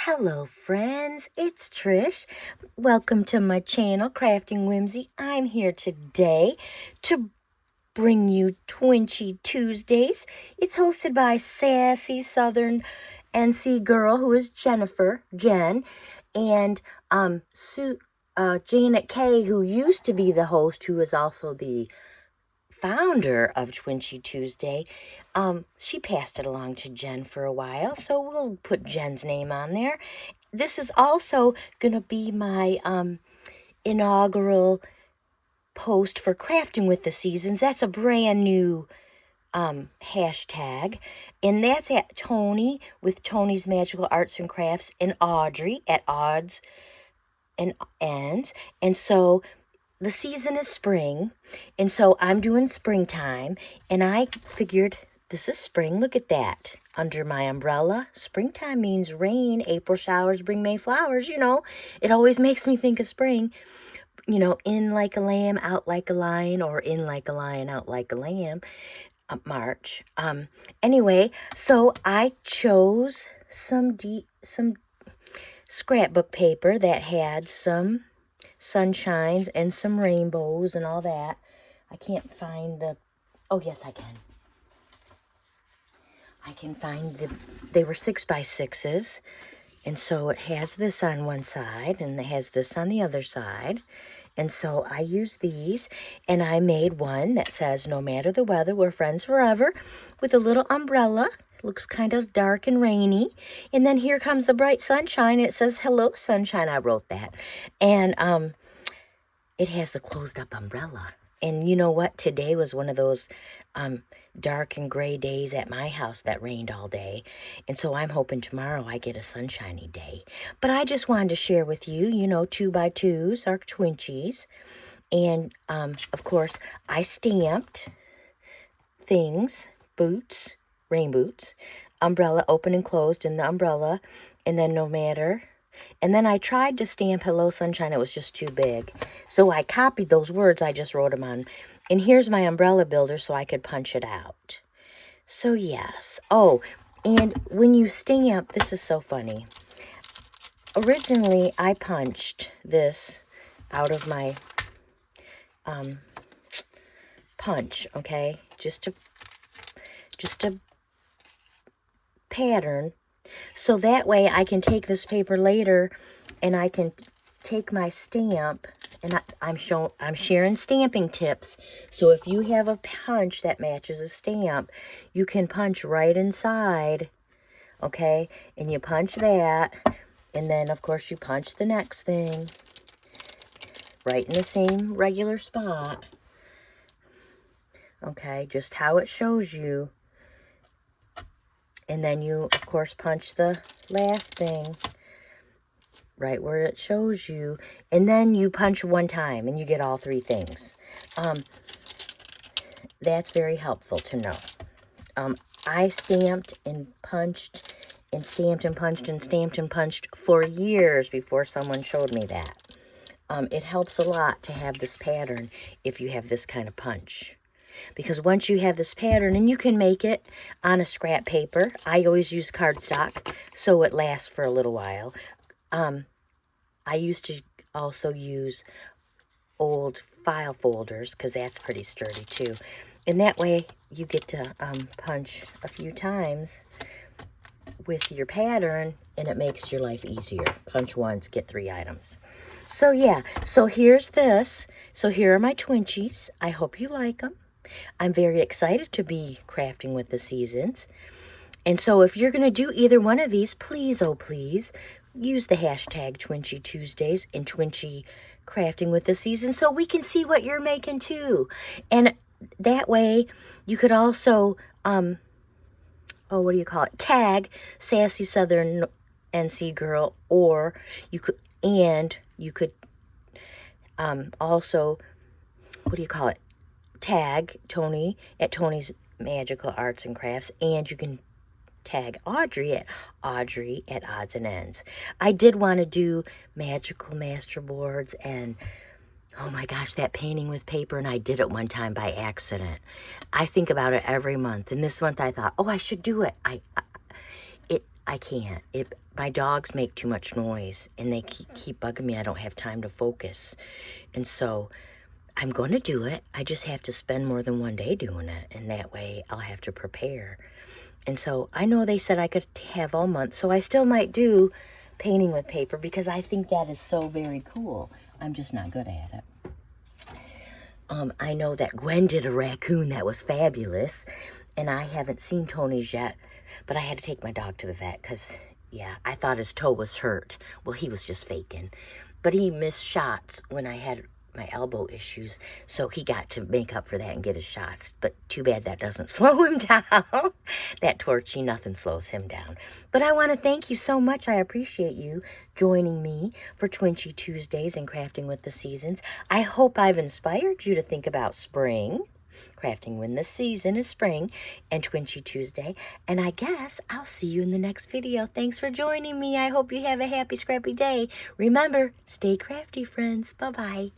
Hello friends, it's Trish. Welcome to my channel, Crafting Whimsy. I'm here today to bring you Twinchy Tuesdays. It's hosted by sassy Southern NC girl who is Jen, and Janet Kay, who used to be the host, who is also the founder of Twinchy Tuesday. She passed it along to Jen for a while, so we'll put Jen's name on there. This is also going to be my inaugural post for Crafting with the Seasons. That's a brand new hashtag, and that's at Tony with Tony's Magical Arts and Crafts and Audrey at Odds and Ends. And so the season is spring, and so I'm doing springtime, and I figured this is spring. Look at that. Under my umbrella, springtime means rain. April showers bring May flowers, It always makes me think of spring. In like a lamb, out like a lion, or in like a lion, out like a lamb. March. Anyway, so I chose some scrapbook paper that had some sunshines and some rainbows and all that. I can't find oh yes, I can. I can find they were 6x6s, and so it has this on one side and it has this on the other side. And so I used these, and I made one that says, "No matter the weather, we're friends forever," with a little umbrella. Looks kind of dark and rainy. And then here comes the bright sunshine. It says, "Hello, sunshine." I wrote that. And it has the closed up umbrella. And you know what? Today was one of those dark and gray days at my house that rained all day. And so I'm hoping tomorrow I get a sunshiny day. But I just wanted to share with you, 2x2s are twinchies. And, of course, I stamped things, boots, rain boots, umbrella open and closed in the umbrella, and then no matter. And then I tried to stamp "Hello Sunshine." It was just too big. So I copied those words. I just wrote them on. And here's my umbrella builder so I could punch it out. So yes. Oh, and when you stamp, this is so funny. Originally, I punched this out of my punch, okay? Just a pattern. So that way I can take this paper later and I can take my stamp, and I'm sharing stamping tips. So if you have a punch that matches a stamp, you can punch right inside, okay? And you punch that, and then of course you punch the next thing right in the same regular spot. Okay, just how it shows you. And then you, of course, punch the last thing right where it shows you. And then you punch one time and you get all three things. That's very helpful to know. I stamped and punched and stamped and punched and stamped and punched for years before someone showed me that. It helps a lot to have this pattern if you have this kind of punch. Because once you have this pattern, and you can make it on a scrap paper. I always use cardstock, so it lasts for a little while. I used to also use old file folders, because that's pretty sturdy too. And that way, you get to punch a few times with your pattern, and it makes your life easier. Punch once, get 3 items. So yeah, so here's this. So here are my twinchies. I hope you like them. I'm very excited to be crafting with the seasons. And so if you're going to do either one of these, please, oh please, use the hashtag Twinchy Tuesdays and Twinchy Crafting with the Seasons so we can see what you're making too. And that way you could also, tag Sassy Southern NC Girl, or you could, also, tag Tony at Tony's Magical Arts and Crafts, and you can tag Audrey at Odds and Ends. I did want to do magical master boards and, oh my gosh, that painting with paper, and I did it one time by accident. I think about it every month, and this month I thought, oh, I should do it. I can't. My dogs make too much noise, and they keep bugging me. I don't have time to focus. And so I'm going to do it. I just have to spend more than one day doing it, and that way I'll have to prepare. And so I know they said I could have all month, so I still might do painting with paper because I think that is so very cool. I'm just not good at it. I know that Gwen did a raccoon that was fabulous, and I haven't seen Tony's yet, but I had to take my dog to the vet because, yeah, I thought his toe was hurt. Well, he was just faking. But he missed shots when I had my elbow issues, so he got to make up for that and get his shots. But too bad that doesn't slow him down. That torchy, nothing slows him down. But I want to thank you so much. I appreciate you joining me for Twinchy Tuesdays and Crafting with the Seasons. I hope I've inspired you to think about spring, crafting when the season is spring, and Twinchy Tuesday. And I guess I'll see you in the next video. Thanks for joining me. I hope you have a happy, scrappy day. Remember, stay crafty, friends. Bye-bye.